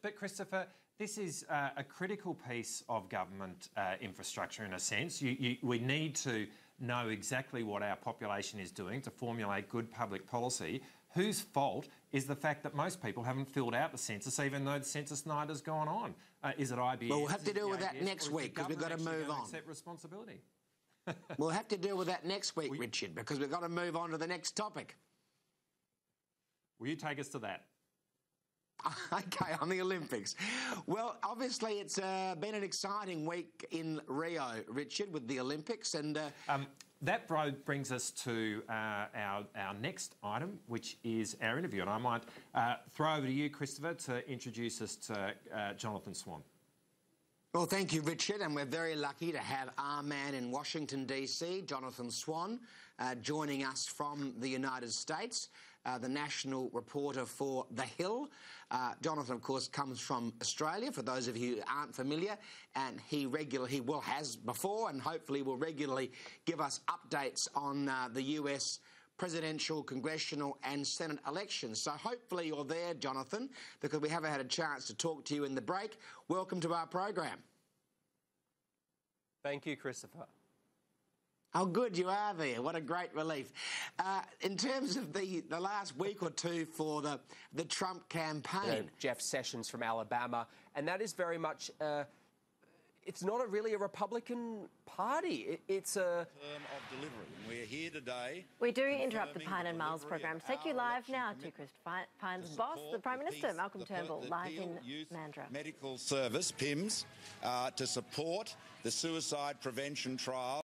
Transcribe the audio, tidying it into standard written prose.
But Christopher, this is a critical piece of government infrastructure in a sense. We need to know exactly what our population is doing to formulate good public policy. Whose fault is the fact that most people haven't filled out the census, even though the census night has gone on? Is it IBS? Well, we'll have to deal with that next week because we've got to move on. Accept responsibility. We'll have to deal with that next week, Richard, because we've got to move on to the next topic. Will you take us to that? Okay, on the Olympics. Well, obviously it's been an exciting week in Rio, Richard, with the Olympics. And that brings us to our next item, which is our interview. And I might throw over to you, Christopher, to introduce us to Jonathan Swan. Well, thank you, Richard, and we're very lucky to have our man in Washington, D.C., Jonathan Swan, joining us from the United States, the national reporter for The Hill. Jonathan, of course, comes from Australia, for those of you who aren't familiar, and he has before and hopefully will regularly give us updates on the US presidential, congressional and Senate elections. So hopefully you're there, Jonathan, because we haven't had a chance to talk to you in the break. Welcome to our program. Thank you, Christopher. Oh, good, you are there. What a great relief. In terms of the last week or two for the Trump campaign. Jeff Sessions from Alabama, and that is very much... it's not really a Republican Party. It's a term of delivery. We're here today. We do interrupt the Pine and Miles program. Take you live now to Christopher Pine's boss, the Prime Minister, Malcolm Turnbull, live in Mandurah. Medical Service, PIMS, to support the suicide prevention trial.